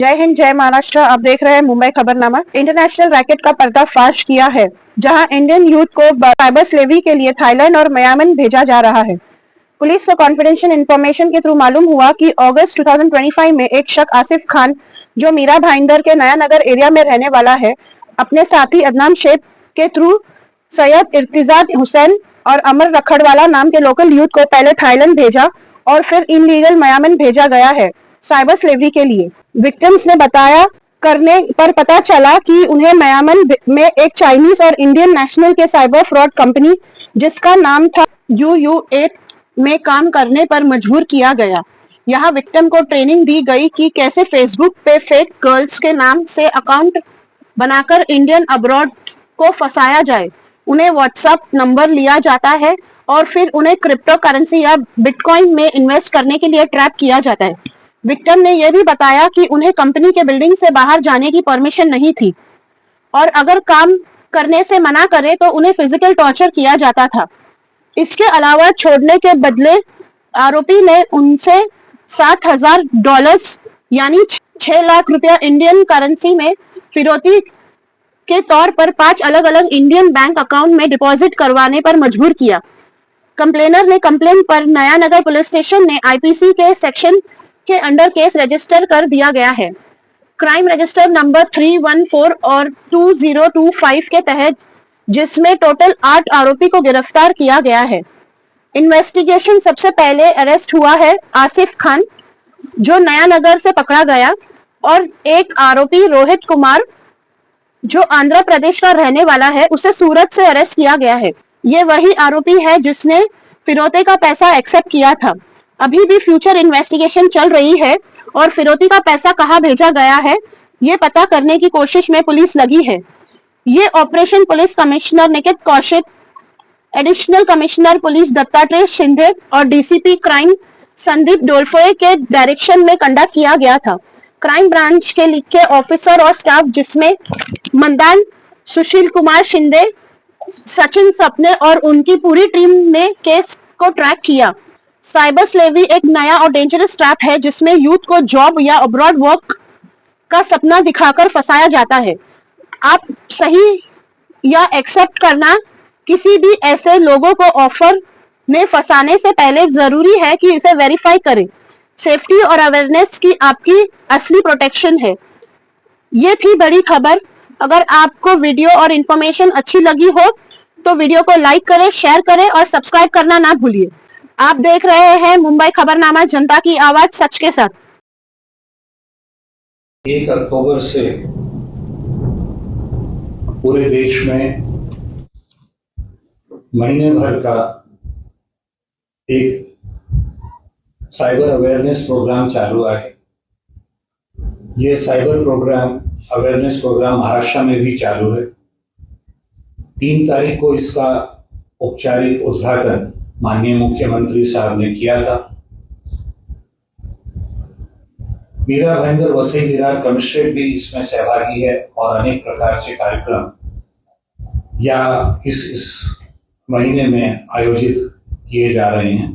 जय हिंद, जय महाराष्ट्र। आप देख रहे हैं मुंबई खबरनामा। इंटरनेशनल रैकेट का पर्दाफाश किया है, जहां इंडियन यूथ को साइबर स्लेवरी के लिए थाईलैंड और म्यांमार भेजा जा रहा है। पुलिस को कॉन्फिडेंशियल इंफॉर्मेशन के थ्रू मालूम हुआ कि अगस्त 2025 में एक शख्स आसिफ खान, जो मीरा भाईंदर के नया नगर एरिया में रहने वाला है, अपने साथी अदनान शेख के थ्रू सैयद इर्तिजाज हुसैन और अमर रखड़वाला नाम के लोकल यूथ को पहले थाईलैंड भेजा और फिर इनलीगल म्यांमार भेजा गया है साइबर स्लेवरी के लिए। विक्टिम्स ने बताया करने पर पता चला कि उन्हें म्यांमार में एक चाइनीज और इंडियन नेशनल के साइबर फ्रॉड कंपनी जिसका नाम था UU8 में काम करने पर मजबूर किया गया। यहाँ विक्टिम को ट्रेनिंग दी गई कि कैसे फेसबुक पे फेक गर्ल्स के नाम से अकाउंट बनाकर इंडियन अब्रॉड को फंसाया जाए। उन्हें व्हाट्सएप नंबर लिया जाता है और फिर उन्हें क्रिप्टो करेंसी या बिटकॉइन में इन्वेस्ट करने के लिए ट्रैप किया जाता है। विक्टिम ने यह भी बताया कि उन्हें कंपनी के बिल्डिंग से बाहर जाने की परमिशन नहीं थी और अगर काम करने से मना करे तो उन्हें फिजिकल टॉर्चर किया जाता था। इसके अलावा छोड़ने के बदले आरोपी ने उनसे $7,000 यानी 6 लाख रुपया इंडियन करेंसी में फिरौती के तौर पर 5 अलग अलग इंडियन बैंक अकाउंट में डिपॉजिट करवाने पर मजबूर किया। कंप्लेनर ने कंप्लेन पर नया नगर पुलिस स्टेशन ने IPC के सेक्शन के अंडर केस रजिस्टर कर दिया गया है। क्राइम रजिस्टर नंबर 314 और 2025 के तहत, जिसमें टोटल 8 आरोपी को गिरफ्तार किया गया है। इन्वेस्टिगेशन सबसे पहले अरेस्ट हुआ है आसिफ खान, जो नया नगर से पकड़ा गया, और एक आरोपी रोहित कुमार, जो आंध्र प्रदेश का रहने वाला है, उसे सूरत से अरेस्ट किया गया है। ये वही आरोपी है जिसने फिरौती का पैसा एक्सेप्ट किया था। अभी भी फ्यूचर इन्वेस्टिगेशन चल रही है और फिरौती का पैसा कहाँ भेजा गया है, ये पता करने की कोशिश में पुलिस लगी है। ये operation police commissioner Nikit Kaushik, additional commissioner police Dattatreya Shinde और DCP क्राइम संदीप डोलफोए के डायरेक्शन में कंडक्ट किया गया था। क्राइम ब्रांच के लिखे ऑफिसर और स्टाफ, जिसमें मंदान, सुशील कुमार शिंदे, सचिन सपने और उनकी पूरी टीम ने केस को ट्रैक किया। साइबर स्लेवरी एक नया और डेंजरस ट्रैप है जिसमें यूथ को जॉब या अब्रॉड वर्क का सपना दिखाकर फंसाया जाता है। आप सही या एक्सेप्ट करना किसी भी ऐसे लोगों को ऑफर में फंसाने से पहले जरूरी है कि इसे वेरीफाई करें। सेफ्टी और अवेयरनेस की आपकी असली प्रोटेक्शन है। ये थी बड़ी खबर। अगर आपको वीडियो और इंफॉर्मेशन अच्छी लगी हो तो वीडियो को लाइक करें, शेयर करें और सब्सक्राइब करना ना भूलिए। आप देख रहे हैं मुंबई खबरनामा, जनता की आवाज सच के साथ। 1 अक्टूबर से पूरे देश में महीने भर का एक साइबर अवेयरनेस प्रोग्राम चालू है। ये साइबर अवेयरनेस प्रोग्राम महाराष्ट्र में भी चालू है। 3 तारीख को इसका औपचारिक उद्घाटन माननीय मुख्यमंत्री साहब ने किया था। मीरा भाईंदर वसई विरार कमिश्नरेट भी इसमें सहभागी है और अनेक प्रकार के कार्यक्रम या इस महीने में आयोजित किए जा रहे हैं।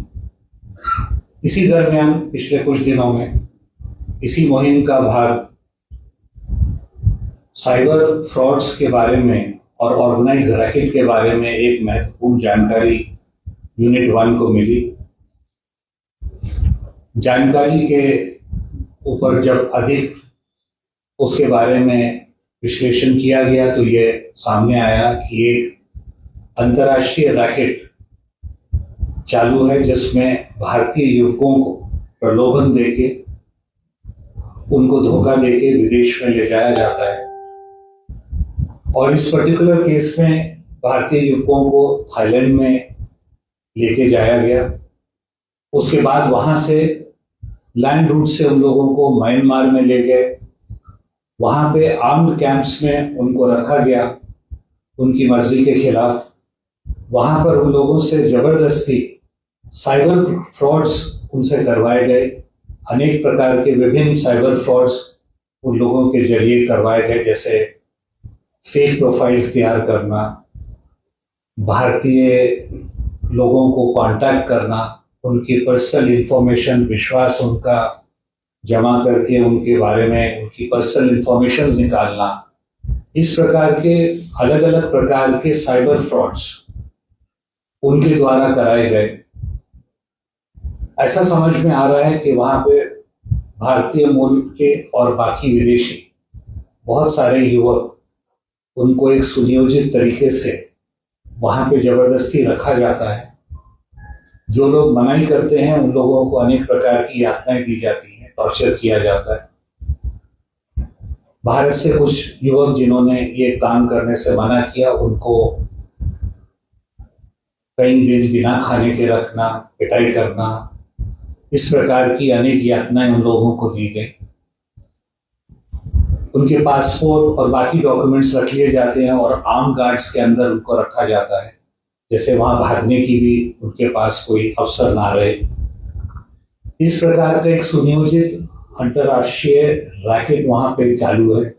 इसी दरमियान पिछले कुछ दिनों में इसी मुहिम का भाग साइबर फ्रॉड्स के बारे में और ऑर्गेनाइज रैकेट के बारे में एक महत्वपूर्ण जानकारी यूनिट 1 को मिली। जानकारी के ऊपर जब अधिक उसके बारे में विश्लेषण किया गया तो ये सामने आया कि एक अंतर्राष्ट्रीय रैकेट चालू है जिसमें भारतीय युवकों को प्रलोभन देके, उनको धोखा देके विदेश में ले जाया जाता है। और इस पर्टिकुलर केस में भारतीय युवकों को थाईलैंड में लेके जाया गया। उसके बाद वहां से लैंड रूट से उन लोगों को म्यांमार में ले गए। वहां पे आर्म्ड कैंप्स में उनको रखा गया उनकी मर्जी के खिलाफ। वहां पर उन लोगों से जबरदस्ती साइबर फ्रॉड्स उनसे करवाए गए। अनेक प्रकार के विभिन्न साइबर फ्रॉड्स उन लोगों के जरिए करवाए गए, जैसे फेक प्रोफाइल्स तैयार करना, भारतीय लोगों को कांटेक्ट करना, उनकी पर्सनल इंफॉर्मेशन, विश्वास उनका जमा करके उनके बारे में उनकी पर्सनल इंफॉर्मेशन निकालना, इस प्रकार के अलग अलग प्रकार के साइबर फ्रॉड्स उनके द्वारा कराए गए। ऐसा समझ में आ रहा है कि वहां पे भारतीय मूल के और बाकी विदेशी बहुत सारे युवक, उनको एक सुनियोजित तरीके से वहां पे जबरदस्ती रखा जाता है। जो लोग मनाही करते हैं उन लोगों को अनेक प्रकार की यातनाएं दी जाती हैं, टॉर्चर किया जाता है। भारत से कुछ युवक जिन्होंने ये काम करने से मना किया, उनको कई दिन बिना खाने के रखना, पिटाई करना, इस प्रकार की अनेक यातनाएं उन लोगों को दी गई। उनके पासपोर्ट और बाकी डॉक्यूमेंट्स रख लिए जाते हैं और आर्म गार्ड्स के अंदर उनको रखा जाता है, जैसे वहां भागने की भी उनके पास कोई अवसर ना रहे। इस प्रकार का एक सुनियोजित अंतर्राष्ट्रीय रैकेट वहां पे चालू है।